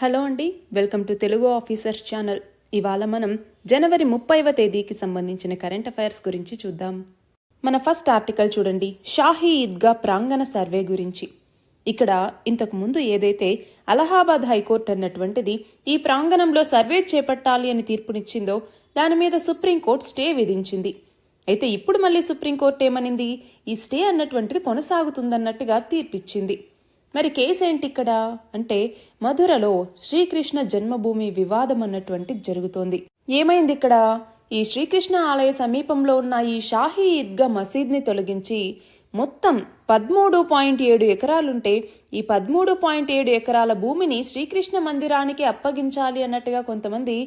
Hello అండి, welcome to Telugu officers channel. ఇవాళ మనం జనవరి 30వ తేదీకి సంబంధించిన కరెంట్ అఫైర్స్ గురించి చూద్దాం. మన ఫస్ట్ ఆర్టికల్ చూడండి, షాహీ ఈద్గా ప్రాంగణ సర్వే గురించి. ఇక్కడ ఇంతకు ముందు ఏదైతే అలహాబాద్ హైకోర్టు అన్నటువంటిది ఈ ప్రాంగణంలో సర్వే చేపట్టాలి అని తీర్పునిచ్చిందో దాని మీద సుప్రీంకోర్టు స్టే విధించింది. అయితే ఇప్పుడు మళ్ళీ సుప్రీంకోర్టు ఏమనింది, ఈ స్టే అన్నటువంటిది కొనసాగుతుందన్నట్టుగా తీర్పిచ్చింది. మరి కేసు ఏంటి ఇక్కడ అంటే, మధురలో శ్రీకృష్ణ జన్మభూమి వివాదం అన్నటువంటి జరుగుతోంది. ఏమైంది ఇక్కడ, ఈ శ్రీకృష్ణ ఆలయ సమీపంలో ఉన్న ఈ షాహీ ఈద్గా మసీద్ని తొలగించి మొత్తం 13.7 ఎకరాలుంటే ఈ 13.7 ఎకరాల భూమిని శ్రీకృష్ణ మందిరానికి అప్పగించాలి అన్నట్టుగా కొంతమంది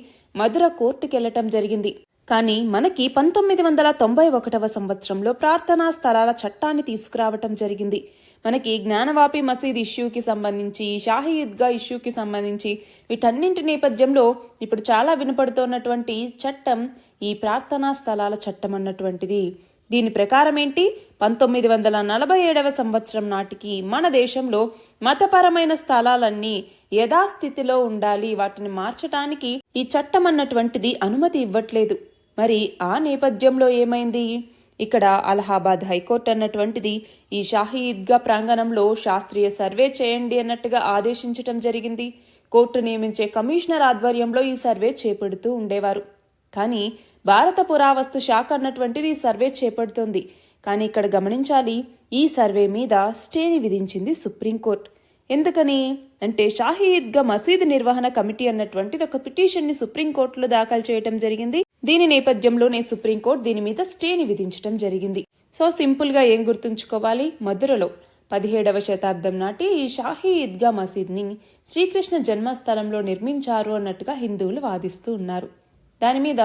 మధుర కోర్టుకెళ్లటం జరిగింది. కానీ మనకి 1991వ సంవత్సరంలో ప్రార్థనా స్థలాల చట్టాన్ని తీసుకురావటం జరిగింది. మనకి జ్ఞానవాపి మసీద్ ఇష్యూకి సంబంధించి, షాహీ ఈద్గా ఇష్యూకి సంబంధించి వీటన్నింటి నేపథ్యంలో ఇప్పుడు చాలా వినపడుతున్నటువంటి చట్టం ఈ ప్రార్థనా స్థలాల చట్టం అన్నటువంటిది. దీని ప్రకారం ఏంటి, 1947వ సంవత్సరం నాటికి మన దేశంలో మతపరమైన స్థలాలన్నీ యథాస్థితిలో ఉండాలి, వాటిని మార్చడానికి ఈ చట్టం అన్నటువంటిది అనుమతి ఇవ్వట్లేదు. మరి ఆ నేపథ్యంలో ఏమైంది, ఇక్కడ అలహాబాద్ హైకోర్టు అన్నటువంటిది ఈ షాహీ ఈద్గా ప్రాంగణంలో శాస్త్రీయ సర్వే చేయండి అన్నట్టుగా ఆదేశించటం జరిగింది. కోర్టు నియమించే కమిషనర్ ఆధ్వర్యంలో ఈ సర్వే చేపడుతూ ఉండేవారు. కానీ భారత పురావస్తు శాఖ అన్నటువంటిది ఈ సర్వే చేపడుతోంది. కానీ ఇక్కడ గమనించాలి, ఈ సర్వే మీద స్టేని విధించింది సుప్రీంకోర్టు. ఎందుకని అంటే, షాహీ ఈద్గా మసీదు నిర్వహణ కమిటీ అన్నటువంటిది ఒక పిటిషన్ని సుప్రీంకోర్టులో దాఖలు చేయడం జరిగింది. దీని నేపథ్యంలోనే సుప్రీంకోర్టు దీని మీద స్టేని విధించడం జరిగింది. సో సింపుల్గా ఏం గుర్తుంచుకోవాలి, మధురలో 17వ శతాబ్దం నాటి ఈ షాహీ ఈద్గా మసీద్ని శ్రీకృష్ణ జన్మస్థలంలో నిర్మించారు అన్నట్టుగా హిందువులు వాదిస్తూ ఉన్నారు. దాని మీద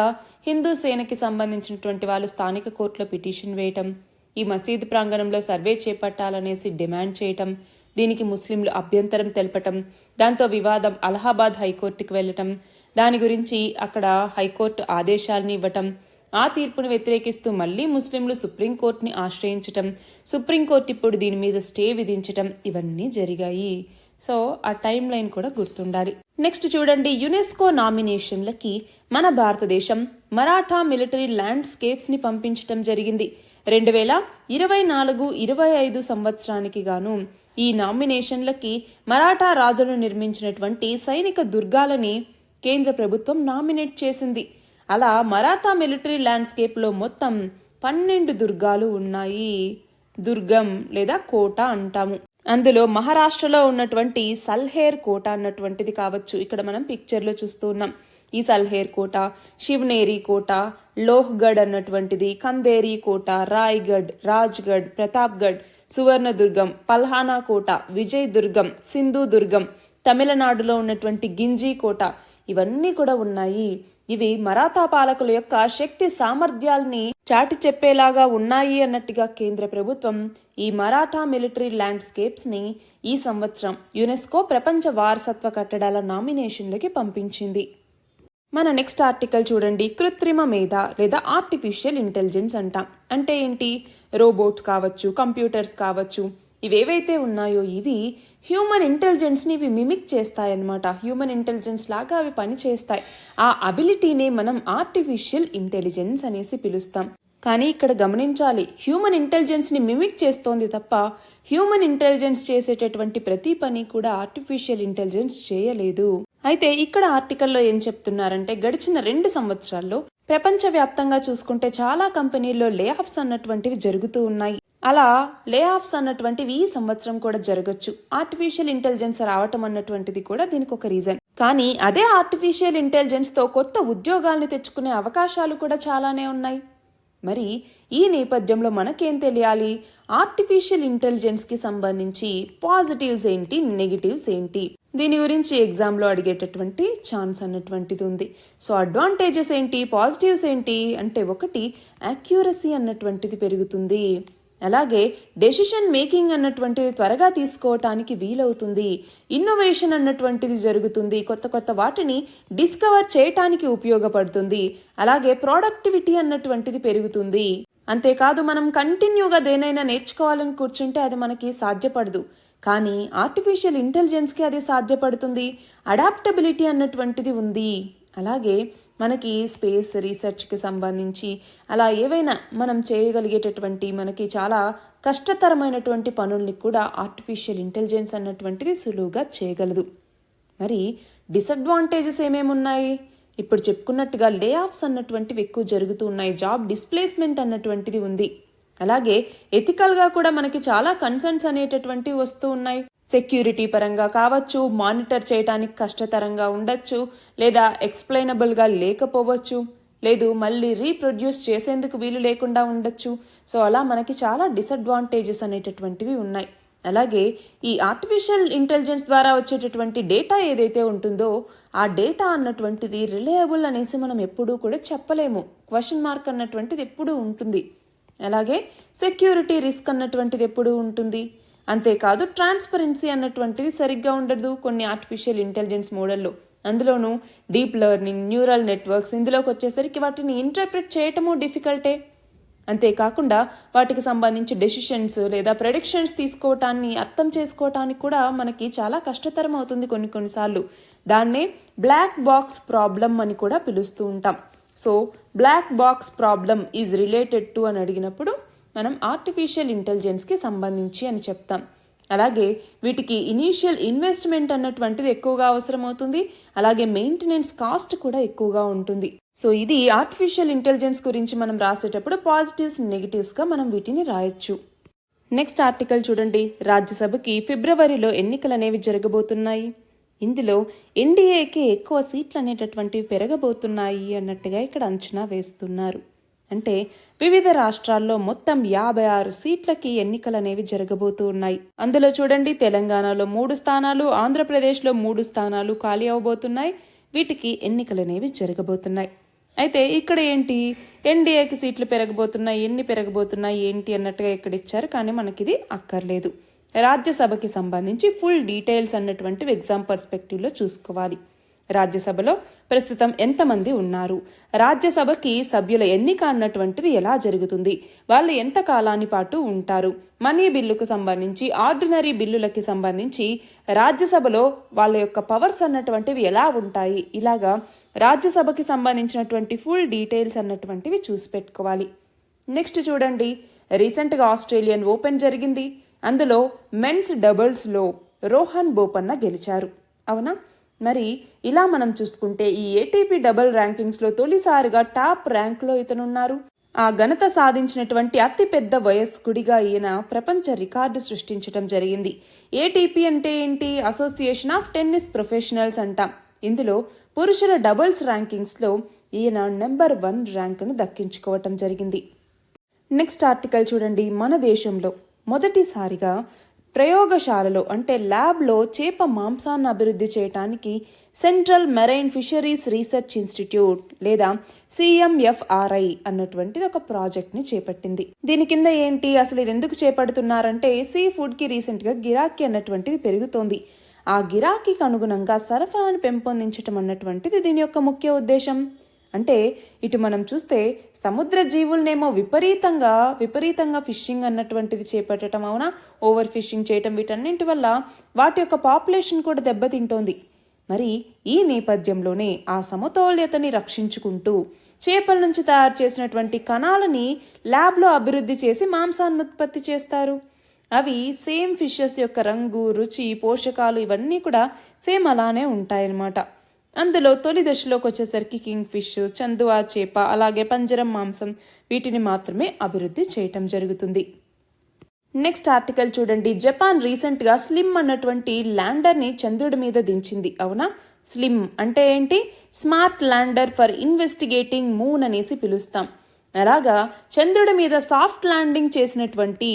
హిందూ సేనకి సంబంధించినటువంటి వాళ్ళు స్థానిక కోర్టులో పిటిషన్ వేయటం, ఈ మసీదు ప్రాంగణంలో సర్వే చేపట్టాలనేసి డిమాండ్ చేయటం, దీనికి ముస్లింలు అభ్యంతరం తెలపటం, దాంతో వివాదం అలహాబాద్ హైకోర్టుకు వెళ్లటం, దాని గురించి అక్కడ హైకోర్టు ఆదేశాలని ఇవ్వటం, ఆ తీర్పును వ్యతిరేకిస్తూ మళ్లీ ముస్లింలు సుప్రీంకోర్టుని ఆశ్రయించటం, సుప్రీంకోర్టు ఇప్పుడు దీని మీద స్టే విధించటం, ఇవన్నీ జరిగాయి. సో ఆ టైం లైన్ కూడా గుర్తుండాలి. నెక్స్ట్ చూడండి, యునెస్కో నామినేషన్లకి మన భారతదేశం మరాఠా మిలిటరీ ల్యాండ్స్కేప్స్ ని పంపించటం జరిగింది. 2024-25 సంవత్సరానికి గాను ఈ నామినేషన్లకి మరాఠా రాజులు నిర్మించినటువంటి సైనిక దుర్గాలని కేంద్ర ప్రభుత్వం నామినేట్ చేసింది. అలా మరాఠా మిలిటరీ ల్యాండ్స్కేప్లో మొత్తం 12 దుర్గాలు ఉన్నాయి. దుర్గం లేదా కోట అంటాము. అందులో మహారాష్ట్రలో ఉన్నటువంటి సల్హేర్ కోట అన్నటువంటిది కావచ్చు. ఇక్కడ మనం పిక్చర్లో చూస్తూ ఉన్నాం. ఈ సల్హేర్ కోట, శివనేరి కోట, లోహ్గఢ్ అన్నటువంటిది, కందేరి కోట, రాయ్గఢ్, రాజ్గఢ్, ప్రతాప్గఢ్, సువర్ణదుర్గం, పల్హానా కోట, విజయ్ దుర్గం, సింధు దుర్గం, తమిళనాడులో ఉన్నటువంటి గింజీ కోట, ఇవన్నీ కూడా ఉన్నాయి. ఇవి మరాఠా పాలకుల యొక్క శక్తి సామర్థ్యాల్ని చాటి చెప్పేలాగా ఉన్నాయి అన్నట్టుగా కేంద్ర ప్రభుత్వం ఈ మరాఠా మిలిటరీ ల్యాండ్స్కేప్స్ ని ఈ సంవత్సరం యునెస్కో ప్రపంచ వారసత్వ కట్టడాల నామినేషన్లకి పంపించింది. మన నెక్స్ట్ ఆర్టికల్ చూడండి, కృత్రిమ మేధ లేదా ఆర్టిఫిషియల్ ఇంటెలిజెన్స్ అంటాం. అంటే ఏంటి, రోబోట్స్ కావచ్చు, కంప్యూటర్స్ కావచ్చు, ఇవేవైతే ఉన్నాయో ఇవి హ్యూమన్ ఇంటెలిజెన్స్ని ఇవి మిమిక్ చేస్తాయన్నమాట. హ్యూమన్ ఇంటెలిజెన్స్ లాగా అవి పని చేస్తాయి. ఆ అబిలిటీనే మనం ఆర్టిఫిషియల్ ఇంటెలిజెన్స్ అనేసి పిలుస్తాం. కానీ ఇక్కడ గమనించాలి, హ్యూమన్ ఇంటెలిజెన్స్ని మిమిక్ చేస్తోంది తప్ప హ్యూమన్ ఇంటెలిజెన్స్ చేసేటటువంటి ప్రతి పని కూడా ఆర్టిఫిషియల్ ఇంటెలిజెన్స్ చేయలేదు. అయితే ఇక్కడ ఆర్టికల్లో ఏం చెప్తున్నారంటే, గడిచిన 2 సంవత్సరాల్లో ప్రపంచవ్యాప్తంగా చూసుకుంటే చాలా కంపెనీల్లో లే ఆఫ్స్ అన్నటువంటివి జరుగుతూ ఉన్నాయి. అలా లే ఆఫ్స్ అన్నటువంటివి ఈ సంవత్సరం కూడా జరగచ్చు. ఆర్టిఫిషియల్ ఇంటెలిజెన్స్ రావటం అన్నటువంటిది కూడా దీనికి ఒక రీజన్. కానీ అదే ఆర్టిఫిషియల్ ఇంటెలిజెన్స్ తో కొత్త ఉద్యోగాల్ని తెచ్చుకునే అవకాశాలు కూడా చాలానే ఉన్నాయి. మరి ఈ నేపథ్యంలో మనకేం తెలియాలి, ఆర్టిఫిషియల్ ఇంటెలిజెన్స్ కి సంబంధించి పాజిటివ్స్ ఏంటి, నెగిటివ్స్ ఏంటి, దీని గురించి ఎగ్జామ్లో అడిగేటటువంటి ఛాన్స్ అన్నటువంటిది ఉంది. సో అడ్వాంటేజెస్ ఏంటి, పాజిటివ్స్ ఏంటి అంటే, ఒకటి యాక్యురసీ అన్నటువంటిది పెరుగుతుంది. అలాగే డెసిషన్ మేకింగ్ అన్నటువంటిది త్వరగా తీసుకోవటానికి వీలవుతుంది. ఇన్నోవేషన్ అన్నటువంటిది జరుగుతుంది. కొత్త కొత్త వాటిని డిస్కవర్ చేయటానికి ఉపయోగపడుతుంది. అలాగే ప్రొడక్టివిటీ అన్నటువంటిది పెరుగుతుంది. అంతేకాదు, మనం కంటిన్యూగా దేనైనా నేర్చుకోవాలని కూర్చుంటే అది మనకి సాధ్యపడదు. కానీ ఆర్టిఫిషియల్ ఇంటెలిజెన్స్కి అది సాధ్యపడుతుంది. అడాప్టబిలిటీ అన్నటువంటిది ఉంది. అలాగే మనకి స్పేస్ రీసెర్చ్కి సంబంధించి అలా ఏవైనా మనం చేయగలిగేటటువంటి మనకి చాలా కష్టతరమైనటువంటి పనుల్ని కూడా ఆర్టిఫిషియల్ ఇంటెలిజెన్స్ అన్నటువంటిది సులువుగా చేయగలదు. మరి డిసడ్వాంటేజెస్ ఏమేమి ఉన్నాయి? ఇప్పుడు చెప్పుకున్నట్టుగా లే ఆఫ్స్ అన్నటువంటివి ఎక్కువ జరుగుతూ ఉన్నాయి. జాబ్ డిస్ప్లేస్మెంట్ అన్నటువంటిది ఉంది. అలాగే ఎథికల్గా కూడా మనకి చాలా కన్సర్న్స్ అనేటటువంటివి వస్తూ ఉన్నాయి. సెక్యూరిటీ పరంగా కావచ్చు, మానిటర్ చేయడానికి కష్టతరంగా ఉండొచ్చు, లేదా ఎక్స్ప్లెయినబుల్గా లేకపోవచ్చు, లేదు మళ్ళీ రీప్రొడ్యూస్ చేసేందుకు వీలు లేకుండా ఉండొచ్చు. సో అలా మనకి చాలా డిసడ్వాంటేజెస్ అనేటటువంటివి ఉన్నాయి. అలాగే ఈ ఆర్టిఫిషియల్ ఇంటెలిజెన్స్ ద్వారా వచ్చేటటువంటి డేటా ఏదైతే ఉంటుందో ఆ డేటా అన్నటువంటిది రిలయబుల్ అనేసి మనం ఎప్పుడూ కూడా చెప్పలేము. క్వశ్చన్ మార్క్ అన్నటువంటిది ఎప్పుడూ ఉంటుంది. అలాగే సెక్యూరిటీ రిస్క్ అన్నటువంటిది ఎప్పుడూ ఉంటుంది. అంతేకాదు ట్రాన్స్పరెన్సీ అన్నటువంటిది సరిగ్గా ఉండదు కొన్ని ఆర్టిఫిషియల్ ఇంటెలిజెన్స్ మోడల్లో. అందులోనూ డీప్ లెర్నింగ్, న్యూరల్ నెట్వర్క్స్ ఇందులోకి వచ్చేసరికి వాటిని ఇంటర్ప్రిట్ చేయటము డిఫికల్టే. అంతేకాకుండా వాటికి సంబంధించి డెసిషన్స్ లేదా ప్రెడిక్షన్స్ తీసుకోవటాన్ని అర్థం చేసుకోవటానికి కూడా మనకి చాలా కష్టతరం అవుతుంది కొన్నిసార్లు. దాన్నే బ్లాక్ బాక్స్ ప్రాబ్లం అని కూడా పిలుస్తూ ఉంటాం. So black box problem is related to అని అడిగినప్పుడు మనం ఆర్టిఫిషియల్ ఇంటెలిజెన్స్కి సంబంధించి అని చెప్తాం. అలాగే వీటికి ఇనీషియల్ ఇన్వెస్ట్మెంట్ అన్నటువంటిది ఎక్కువగా అవసరం అవుతుంది. అలాగే మెయింటెనెన్స్ కాస్ట్ కూడా ఎక్కువగా ఉంటుంది. సో ఇది ఆర్టిఫిషియల్ ఇంటెలిజెన్స్ గురించి మనం రాసేటప్పుడు పాజిటివ్స్ నెగిటివ్స్గా మనం వీటిని రాయొచ్చు. నెక్స్ట్ ఆర్టికల్ చూడండి. రాజ్యసభకి ఫిబ్రవరిలో ఎన్నికలు అనేవి జరగబోతున్నాయి. ఇందులో ఎన్డీఏకి ఎక్కువ సీట్లు అనేటటువంటివి పెరగబోతున్నాయి అన్నట్టుగా ఇక్కడ అంచనా వేస్తున్నారు. అంటే వివిధ రాష్ట్రాల్లో మొత్తం 56 సీట్లకి ఎన్నికలు అనేవి జరగబోతూ ఉన్నాయి. అందులో చూడండి తెలంగాణలో 3 స్థానాలు, ఆంధ్రప్రదేశ్లో 3 స్థానాలు ఖాళీ అవబోతున్నాయి. వీటికి ఎన్నికలు అనేవి జరగబోతున్నాయి. అయితే ఇక్కడ ఏంటి, ఎన్డీఏకి సీట్లు పెరగబోతున్నాయి, ఎన్ని పెరగబోతున్నాయి ఏంటి అన్నట్టుగా ఇక్కడ ఇచ్చారు. కానీ మనకి ఇది అక్కర్లేదు. రాజ్యసభకి సంబంధించి ఫుల్ డీటెయిల్స్ అన్నటువంటివి ఎగ్జామ్ పర్స్పెక్టివ్లో చూసుకోవాలి. రాజ్యసభలో ప్రస్తుతం ఎంతమంది ఉన్నారు, రాజ్యసభకి సభ్యుల ఎన్నిక అన్నటువంటిది ఎలా జరుగుతుంది, వాళ్ళు ఎంత కాలాని పాటు ఉంటారు, మనీ బిల్లుకు సంబంధించి, ఆర్డినరీ బిల్లులకి సంబంధించి రాజ్యసభలో వాళ్ళ యొక్క పవర్స్ అన్నటువంటివి ఎలా ఉంటాయి, ఇలాగా రాజ్యసభకి సంబంధించినటువంటి ఫుల్ డీటెయిల్స్ అన్నటువంటివి చూసి పెట్టుకోవాలి. నెక్స్ట్ చూడండి, రీసెంట్గా ఆస్ట్రేలియన్ ఓపెన్ జరిగింది. అందులో మెన్స్ డబుల్స్లో రోహన్ బోపన్న గెలిచారు. అవునా? మరి ఇలా మనం చూసుకుంటే ఈ ఏటీపీ డబుల్ ర్యాంకింగ్స్లో తొలిసారిగా టాప్ ర్యాంక్లో ఇతనున్నారు. ఆ ఘనత సాధించినటువంటి అతిపెద్ద వయస్కుడిగా ఈయన ప్రపంచ రికార్డు సృష్టించడం జరిగింది. ఏటీపీ అంటే ఏంటి? అసోసియేషన్ ఆఫ్ టెన్నిస్ ప్రొఫెషనల్స్ అంటాం. ఇందులో పురుషుల డబుల్స్ ర్యాంకింగ్స్లో ఈయన నెంబర్ 1 ర్యాంకును దక్కించుకోవటం జరిగింది. నెక్స్ట్ ఆర్టికల్ చూడండి. మన దేశంలో మొదటిసారిగా ప్రయోగశాలలో అంటే ల్యాబ్లో చేప మాంసాన్ని అభివృద్ధి చేయడానికి central marine fisheries research institute లేదా CMFRI అన్నటువంటిది ఒక ప్రాజెక్ట్ని చేపట్టింది. దీని కింద ఏంటి, అసలు ఇది ఎందుకు చేపడుతున్నారంటే సీ ఫుడ్కి రీసెంట్గా గిరాకీ అన్నటువంటిది పెరుగుతోంది. ఆ గిరాకీకి అనుగుణంగా సరఫరాను పెంపొందించడం అన్నటువంటిది దీని యొక్క ముఖ్య ఉద్దేశం. అంటే ఇటు మనం చూస్తే సముద్ర జీవులనేమో విపరీతంగా ఫిషింగ్ అన్నటువంటిది చేపట్టడం, అవునా, ఓవర్ ఫిషింగ్ చేయటం, వీటన్నింటి వల్ల వాటి యొక్క పాపులేషన్ కూడా దెబ్బతింటోంది. మరి ఈ నేపథ్యంలోనే ఆ సమతౌల్యతని రక్షించుకుంటూ చేపల నుంచి తయారు చేసినటువంటి కణాలని ల్యాబ్లో అభివృద్ధి చేసి మాంసాన్ని ఉత్పత్తి చేస్తారు. అవి సేమ్ ఫిషెస్ యొక్క రంగు, రుచి, పోషకాలు ఇవన్నీ కూడా సేమ్ అలానే ఉంటాయన్నమాట. అందులో తొలి దశలోకి వచ్చేసరికి కింగ్ ఫిష్, చందువా చేప, అలాగే పంజరం మాంసం వీటిని మాత్రమే అభివృద్ధి చేయటం జరుగుతుంది. నెక్స్ట్ ఆర్టికల్ చూడండి. జపాన్ రీసెంట్గా స్లిమ్ అన్నటువంటి ల్యాండర్ని చంద్రుడి మీద దించింది. అవునా? స్లిమ్ అంటే ఏంటి? Smart lander for investigating moon అనేసి పిలుస్తాం. అలాగా చంద్రుడి మీద సాఫ్ట్ ల్యాండింగ్ చేసినటువంటి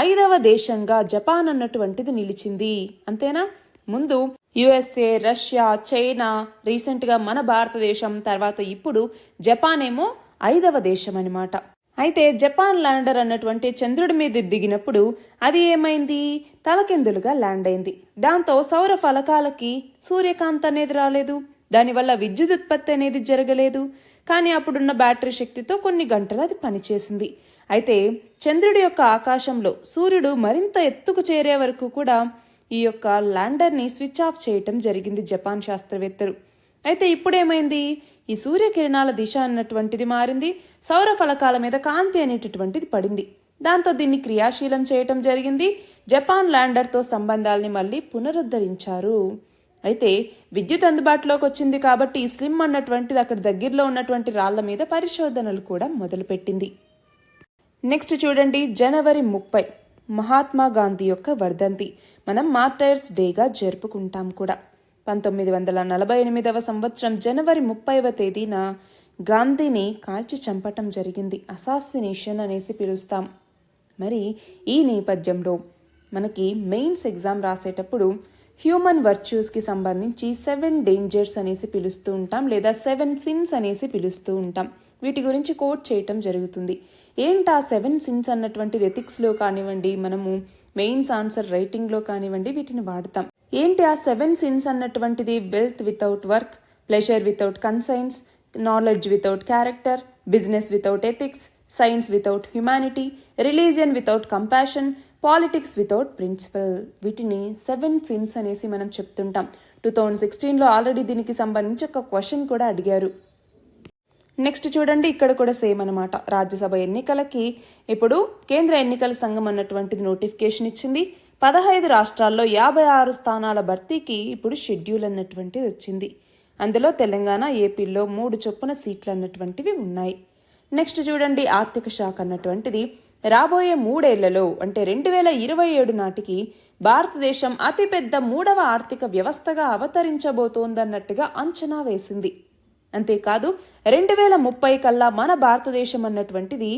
5వ దేశంగా జపాన్ అన్నటువంటిది నిలిచింది. అంతేనా? ముందు USA, రష్యా, చైనా, రీసెంట్గా మన భారతదేశం, తర్వాత ఇప్పుడు జపాన్ ఏమో 5వ దేశం అనమాట. అయితే జపాన్ ల్యాండర్ అన్నటువంటి చంద్రుడి మీద దిగినప్పుడు అది ఏమైంది? తలకిందులుగా ల్యాండ్ అయింది. దాంతో సౌర ఫలకాలకి సూర్యకాంతి అనేది రాలేదు. దానివల్ల విద్యుత్ ఉత్పత్తి అనేది జరగలేదు. కానీ అప్పుడున్న బ్యాటరీ శక్తితో కొన్ని గంటలు అది పనిచేసింది. అయితే చంద్రుడి యొక్క ఆకాశంలో సూర్యుడు మరింత ఎత్తుకు చేరే వరకు కూడా ఈ యొక్క ల్యాండర్ని స్విచ్ ఆఫ్ చేయటం జరిగింది జపాన్ శాస్త్రవేత్తలు. అయితే ఇప్పుడేమైంది, ఈ సూర్యకిరణాల దిశ అన్నటువంటిది మారింది, సౌర ఫలకాల మీద కాంతి అనేటటువంటిది పడింది. దాంతో దీన్ని క్రియాశీలం చేయటం జరిగింది. జపాన్ ల్యాండర్తో సంబంధాలని మళ్ళీ పునరుద్ధరించారు. అయితే విద్యుత్ అందుబాటులోకి వచ్చింది కాబట్టి ఈ స్లిమ్ అన్నటువంటిది అక్కడ దగ్గరలో ఉన్నటువంటి రాళ్ల మీద పరిశోధనలు కూడా మొదలుపెట్టింది. నెక్స్ట్ చూడండి, జనవరి 30 మహాత్మా గాంధీ యొక్క వర్ధంతి. మనం మార్టైర్స్ డేగా జరుపుకుంటాం కూడా. 1948వ సంవత్సరం జనవరి 30వ తేదీన గాంధీని కాల్చి చంపటం జరిగింది. అసాసినేషన్ అనేసి పిలుస్తాం. మరి ఈ నేపథ్యంలో మనకి మెయిన్స్ ఎగ్జామ్ రాసేటప్పుడు హ్యూమన్ వర్చ్యూస్కి సంబంధించి 7 డేంజర్స్ అనేసి పిలుస్తూ ఉంటాం, లేదా 7 సిన్స్ అనేసి పిలుస్తూ ఉంటాం. వీటి గురించి కోట్ చేయటం జరుగుతుంది. ఏంటా 7 సిన్స్ అన్నటువంటిది ఎథిక్స్లో కానివ్వండి, మనము మెయిన్స్ ఆన్సర్ రైటింగ్లో కానివ్వండి వీటిని వాడతాం. ఏంటి ఆ 7 సిన్స్ అన్నటువంటిది? Wealth without work, pleasure without conscience, knowledge without character, business without ethics, science without humanity, religion without compassion, politics without principle. వీటిని 7 సిన్స్ అనేసి మనం చెప్తుంటాం. 2016లో ఆల్రెడీ దీనికి సంబంధించి ఒక క్వశ్చన్ కూడా అడిగారు. నెక్స్ట్ చూడండి, ఇక్కడ కూడా సేమ్ అనమాట. రాజ్యసభ ఎన్నికలకి ఇప్పుడు కేంద్ర ఎన్నికల సంఘం అన్నటువంటిది నోటిఫికేషన్ ఇచ్చింది. 15 రాష్ట్రాల్లో 56 స్థానాల భర్తీకి ఇప్పుడు షెడ్యూల్ అన్నటువంటిది వచ్చింది. అందులో తెలంగాణ, ఏపీలో 3 చొప్పున సీట్లు అన్నటువంటివి ఉన్నాయి. నెక్స్ట్ చూడండి, ఆర్థిక శాఖ అన్నటువంటిది రాబోయే 3 ఏళ్లలో అంటే 2027 నాటికి భారతదేశం అతిపెద్ద 3వ ఆర్థిక వ్యవస్థగా అవతరించబోతోందన్నట్టుగా అంచనా వేసింది. అంతేకాదు 2030 కల్లా మన భారతదేశం అన్నటువంటిది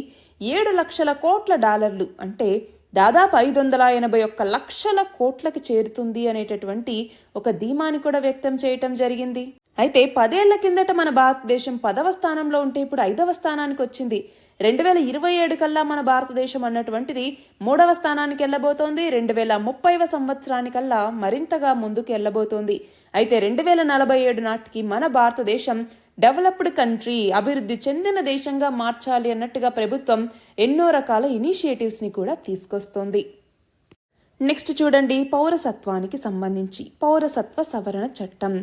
7 లక్షల కోట్ల డాలర్లు అంటే దాదాపు 581 లక్షల కోట్లకి చేరుతుంది అనేటటువంటి ఒక ధీమాని కూడా వ్యక్తం చేయటం జరిగింది. అయితే 10 ఏళ్ల కిందట మన భారతదేశం 10వ స్థానంలో ఉంటే ఇప్పుడు 5వ స్థానానికి వచ్చింది. 2027 కల్లా మన భారతదేశం అన్నటువంటిది 3వ స్థానానికి వెళ్ళబోతోంది. 2030వ సంవత్సరానికల్లా మరింతగా ముందుకు వెళ్ళబోతోంది. అయితే 2047 నాటికి మన భారతదేశం డెవలప్డ్ కంట్రీ, అభివృద్ధి చెందిన దేశంగా మార్చాలి అన్నట్టుగా ప్రభుత్వం ఎన్నో రకాల ఇనిషియేటివ్స్ని కూడా తీసుకొస్తోంది. నెక్స్ట్ చూడండి, పౌరసత్వానికి సంబంధించి పౌరసత్వ సవరణ చట్టం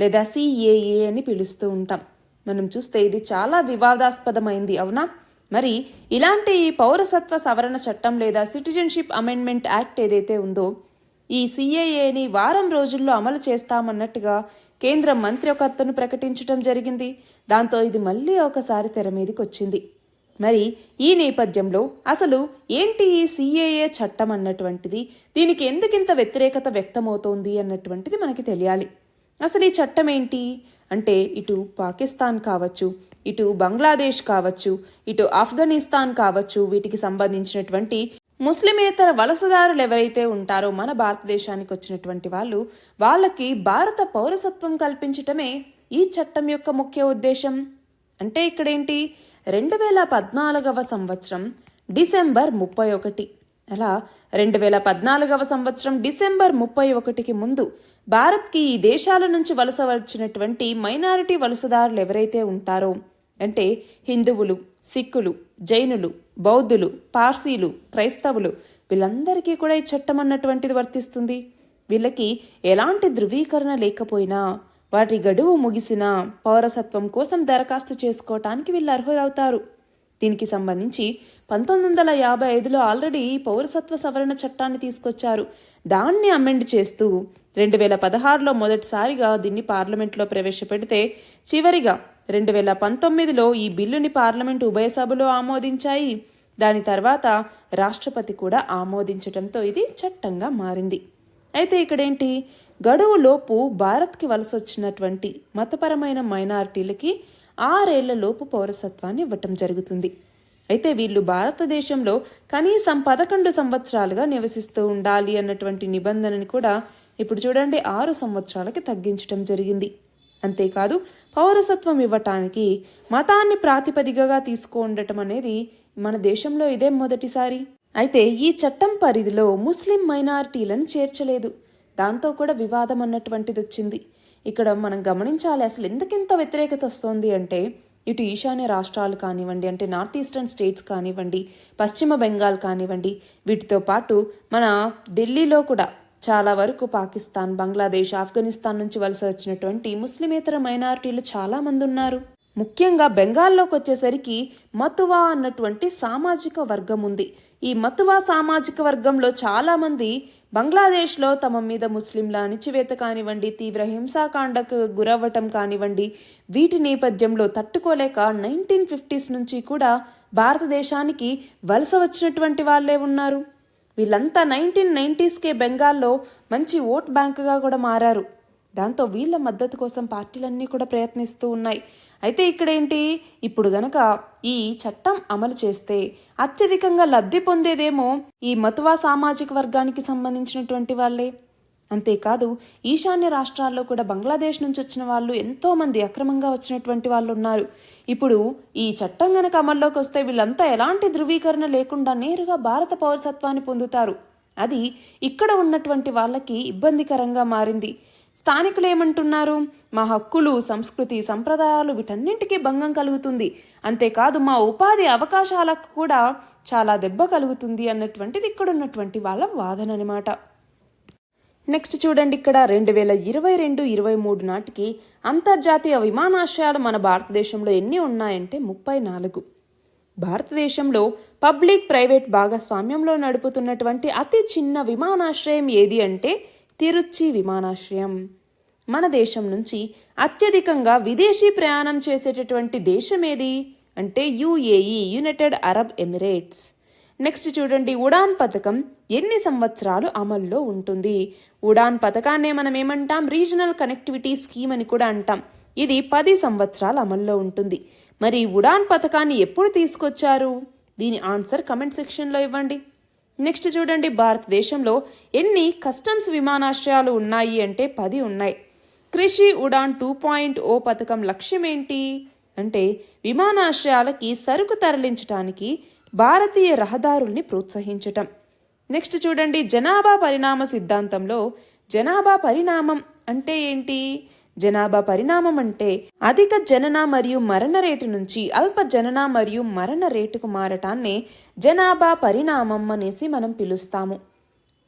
లేదా CAA అని పిలుస్తూ ఉంటాం. మనం చూస్తే ఇది చాలా వివాదాస్పదమైంది, అవునా? మరి ఇలాంటి పౌరసత్వ సవరణ చట్టం లేదా సిటిజన్షిప్ అమెండ్మెంట్ యాక్ట్ ఏదైతే ఉందో ఈ CAAని వారం రోజుల్లో అమలు చేస్తామన్నట్టుగా కేంద్ర మంత్రి ఒక అతను ప్రకటించడం జరిగింది. దాంతో ఇది మళ్ళీ ఒకసారి తెర మీదకి వచ్చింది. మరి ఈ నేపథ్యంలో అసలు ఏంటి ఈ CAA చట్టం అన్నటువంటిది, దీనికి ఎందుకింత వ్యతిరేకత వ్యక్తమవుతోంది అన్నటువంటిది మనకి తెలియాలి. అసలు ఈ చట్టం ఏంటి అంటే ఇటు పాకిస్తాన్ కావచ్చు, ఇటు బంగ్లాదేశ్ కావచ్చు, ఇటు ఆఫ్ఘనిస్తాన్ కావచ్చు, వీటికి సంబంధించినటువంటి ముస్లిమేతర వలసదారులు ఎవరైతే ఉంటారో మన భారతదేశానికి వచ్చినటువంటి వాళ్ళకి భారత పౌరసత్వం కల్పించటమే ఈ చట్టం యొక్క ముఖ్య ఉద్దేశం. అంటే ఇక్కడేంటి, 2014వ సంవత్సరం డిసెంబర్ 31 అలా 2014వ సంవత్సరం డిసెంబర్ 31కి ముందు భారత్కి ఈ దేశాల నుంచి వలస వచ్చినటువంటి మైనారిటీ వలసదారులు ఎవరైతే ఉంటారో అంటే హిందువులు, సిక్కులు, జైనులు, బౌద్ధులు, పార్సీలు, క్రైస్తవులు, వీళ్ళందరికీ కూడా ఈ చట్టం అన్నటువంటిది వర్తిస్తుంది. వీళ్ళకి ఎలాంటి ధృవీకరణ లేకపోయినా వాటి గడువు ముగిసిన పౌరసత్వం కోసం దరఖాస్తు చేసుకోవటానికి వీళ్ళు అర్హులవుతారు. దీనికి సంబంధించి 1955లో ఆల్రెడీ పౌరసత్వ సవరణ చట్టాన్ని తీసుకొచ్చారు. దాన్ని అమెండ్ చేస్తూ 2016లో మొదటిసారిగా దీన్ని పార్లమెంట్లో ప్రవేశపెడితే చివరిగా 2019లో ఈ బిల్లుని పార్లమెంటు ఉభయ సభలో ఆమోదించాయి. దాని తర్వాత రాష్ట్రపతి కూడా ఆమోదించడంతో ఇది చట్టంగా మారింది. అయితే ఇక్కడేంటి, గడువులోపు భారత్కి వలసొచ్చినటువంటి మతపరమైన మైనారిటీలకి 6 ఏళ్లలోపు పౌరసత్వాన్ని ఇవ్వటం జరుగుతుంది. అయితే వీళ్ళు భారతదేశంలో కనీసం 11 సంవత్సరాలుగా నివసిస్తూ ఉండాలి అన్నటువంటి నిబంధనని కూడా ఇప్పుడు చూడండి 6 సంవత్సరాలకి తగ్గించడం జరిగింది. అంతేకాదు పౌరసత్వం ఇవ్వటానికి మతాన్ని ప్రాతిపదికగా తీసుకుండటం అనేది మన దేశంలో ఇదే మొదటిసారి. అయితే ఈ చట్టం పరిధిలో ముస్లిం మైనారిటీలను చేర్చలేదు. దాంతో కూడా వివాదం అన్నటువంటిది వచ్చింది. ఇక్కడ మనం గమనించాలి, అసలు ఎందుకింత వ్యతిరేకత వస్తోంది అంటే ఇటు ఈశాన్య రాష్ట్రాలు కానివ్వండి, అంటే నార్త్ ఈస్టర్న్ స్టేట్స్ కానివ్వండి, పశ్చిమ బెంగాల్ కానివ్వండి, వీటితో పాటు మన ఢిల్లీలో కూడా చాలా వరకు పాకిస్తాన్, బంగ్లాదేశ్, ఆఫ్ఘనిస్తాన్ నుంచి వలస వచ్చినటువంటి ముస్లిమేతర మైనారిటీలు చాలా మంది ఉన్నారు. ముఖ్యంగా బెంగాల్లోకి వచ్చేసరికి మతువా అన్నటువంటి సామాజిక వర్గం ఉంది. ఈ మతువా సామాజిక వర్గంలో చాలా మంది బంగ్లాదేశ్లో తమ మీద ముస్లింల అణిచివేత కానివ్వండి, తీవ్ర హింసాకాండకు గురవ్వటం కానివ్వండి, వీటి నేపథ్యంలో తట్టుకోలేక 1950s నుంచి కూడా భారతదేశానికి వలస వచ్చినటువంటి వాళ్ళే ఉన్నారు. వీళ్ళంతా 1990sకే బెంగాల్లో మంచి ఓట్ బ్యాంకుగా కూడా మారారు. దాంతో వీళ్ళ మద్దతు కోసం పార్టీలన్నీ కూడా ప్రయత్నిస్తూ ఉన్నాయి. అయితే ఇక్కడ ఏంటి, ఇప్పుడు గనక ఈ చట్టం అమలు చేస్తే అత్యధికంగా లబ్ధి పొందేదేమో ఈ మతువా సామాజిక వర్గానికి సంబంధించినటువంటి వాళ్ళే. అంతేకాదు ఈశాన్య రాష్ట్రాల్లో కూడా బంగ్లాదేశ్ నుంచి వచ్చిన వాళ్ళు ఎంతో మంది అక్రమంగా వచ్చినటువంటి వాళ్ళు ఉన్నారు. ఇప్పుడు ఈ చట్టం గనక అమల్లోకి వస్తే వీళ్ళంతా ఎలాంటి ధృవీకరణ లేకుండా నేరుగా భారత పౌరసత్వాన్ని పొందుతారు. అది ఇక్కడ ఉన్నటువంటి వాళ్ళకి ఇబ్బందికరంగా మారింది. స్థానికులు ఏమంటున్నారు, మా హక్కులు, సంస్కృతి, సంప్రదాయాలు వీటన్నింటికీ భంగం కలుగుతుంది, అంతేకాదు మా ఉపాధి అవకాశాలకు కూడా చాలా దెబ్బ కలుగుతుంది అన్నటువంటిది ఇక్కడ ఉన్నటువంటి వాళ్ళ వాదన అనమాట. నెక్స్ట్ చూడండి, ఇక్కడ 2022-23 నాటికి అంతర్జాతీయ విమానాశ్రయాలు మన భారతదేశంలో ఎన్ని ఉన్నాయంటే 34. భారతదేశంలో పబ్లిక్ ప్రైవేట్ భాగస్వామ్యంలో నడుపుతున్నటువంటి అతి చిన్న విమానాశ్రయం ఏది అంటే తిరుచి విమానాశ్రయం. మన దేశం నుంచి అత్యధికంగా విదేశీ ప్రయాణం చేసేటటువంటి దేశం ఏది అంటే UAE, United Arab Emirates. Next చూడండి, ఉడాన్ పథకం ఎన్ని సంవత్సరాలు అమల్లో ఉంటుంది? ఉడాన్ పథకాన్నే మనం ఏమంటాం, రీజనల్ కనెక్టివిటీ స్కీమ్ అని కూడా అంటాం. ఇది 10 సంవత్సరాలు అమల్లో ఉంటుంది. మరి ఉడాన్ పథకాన్ని ఎప్పుడు తీసుకొచ్చారు? దీని ఆన్సర్ కమెంట్ సెక్షన్లో ఇవ్వండి. నెక్స్ట్ చూడండి, భారతదేశంలో ఎన్ని కస్టమ్స్ విమానాశ్రయాలు ఉన్నాయి అంటే 10 ఉన్నాయి. కృషి ఉడాన్ 2.0 పథకం లక్ష్యం ఏంటి అంటే విమానాశ్రయాలకి సరుకు తరలించడానికి భారతీయ రహదారుల్ని ప్రోత్సహించటం. నెక్స్ట్ చూడండి, జనాభా పరిణామ సిద్ధాంతంలో జనాభా పరిణామం అంటే ఏంటి? జనాభా పరిణామం అంటే అధిక జనన మరియు మరణ రేటు నుంచి అల్ప జనన మరియు మరణ రేటుకు మారటాన్నే జనాభా పరిణామం అనేసి మనం పిలుస్తాము.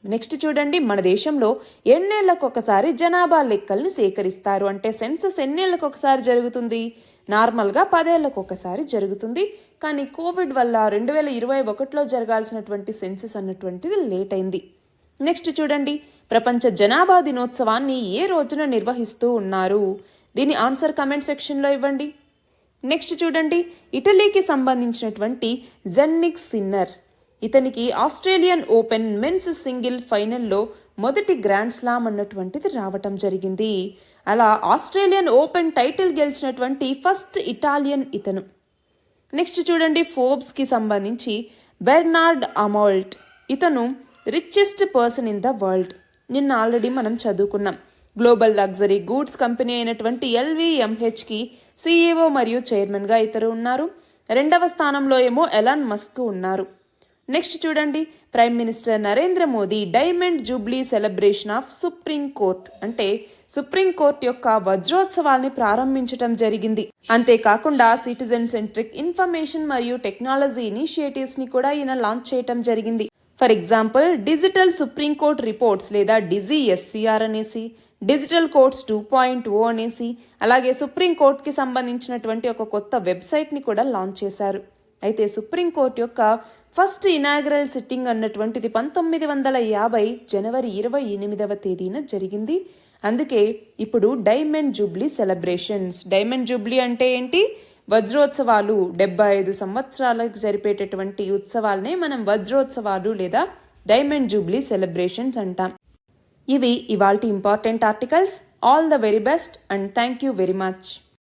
నెక్స్ట్ చూడండి, మన దేశంలో ఎన్నేళ్లకు ఒకసారి జనాభా లెక్కల్ని సేకరిస్తారు అంటే సెన్సస్ ఎన్నేళ్లకు ఒకసారి జరుగుతుంది? నార్మల్గా 10 ఏళ్లకు ఒకసారి జరుగుతుంది. కానీ కోవిడ్ వల్ల 2021లో జరగాల్సినటువంటి సెన్సస్ అన్నటువంటిది లేట్ అయింది. నెక్స్ట్ చూడండి, ప్రపంచ జనాభా దినోత్సవాన్ని ఏ రోజున నిర్వహిస్తూ ఉన్నారు? దీని ఆన్సర్ కమెంట్ సెక్షన్లో ఇవ్వండి. నెక్స్ట్ చూడండి, ఇటలీకి సంబంధించినటువంటి జెన్నిక్ సిన్నర్, ఇతనికి ఆస్ట్రేలియన్ ఓపెన్ మెన్స్ సింగిల్ ఫైనల్లో మొదటి గ్రాండ్ స్లామ్ అన్నటువంటిది రావటం జరిగింది. అలా ఆస్ట్రేలియన్ ఓపెన్ టైటిల్ గెలిచినటువంటి ఫస్ట్ ఇటాలియన్ ఇతను. నెక్స్ట్ చూడండి, ఫోర్బ్స్కి సంబంధించి బెర్నార్డ్ అమౌల్ట్, ఇతను richest person in the world. నిన్న ఆల్రెడీ మనం చదువుకున్నాం. గ్లోబల్ లగ్జరీ గూడ్స్ కంపెనీ అయినటువంటి LVMHకి CEO మరియు చైర్మన్గా ఇతరు ఉన్నారు. 2వ స్థానంలో ఏమో ఎలాన్ మస్క్ ఉన్నారు. నెక్స్ట్ చూడండి, prime minister Narendra Modi diamond Jubilee celebration of supreme court అంటే సుప్రీం కోర్ట్ యొక్క వజ్రోత్సవాల్ని ప్రారంభించటం జరిగింది. అంతేకాకుండా సిటిజన్ సెంట్రిక్ ఇన్ఫర్మేషన్ మరియు టెక్నాలజీ ఇనిషియేటివ్స్ ని కూడా ఈయన లాంచ్ చేయటం జరిగింది. For example, digital supreme court reports లేదా DigiSCR అనేసి, డిజిటల్ కోర్ట్స్ 2.0 అనేసి, అలాగే సుప్రీం కోర్ట్కి సంబంధించినటువంటి ఒక కొత్త వెబ్సైట్ని కూడా లాంచ్ చేశారు. అయితే సుప్రీంకోర్టు యొక్క ఫస్ట్ ఇనాగ్రల్ సిట్టింగ్ అన్నటువంటిది 1950 జనవరి 28వ తేదీన జరిగింది. అందుకే ఇప్పుడు diamond Jubilee celebrations. Diamond Jubilee అంటే ఏంటి? వజ్రోత్సవాలు. 75 సంవత్సరాలకు జరిపేటటువంటి ఉత్సవాలనే మనం వజ్రోత్సవాలు లేదా డైమండ్ జూబ్లీ సెలబ్రేషన్స్ అంటాం. ఇవి ఇవాల్టి important articles. All the very best and thank you very much.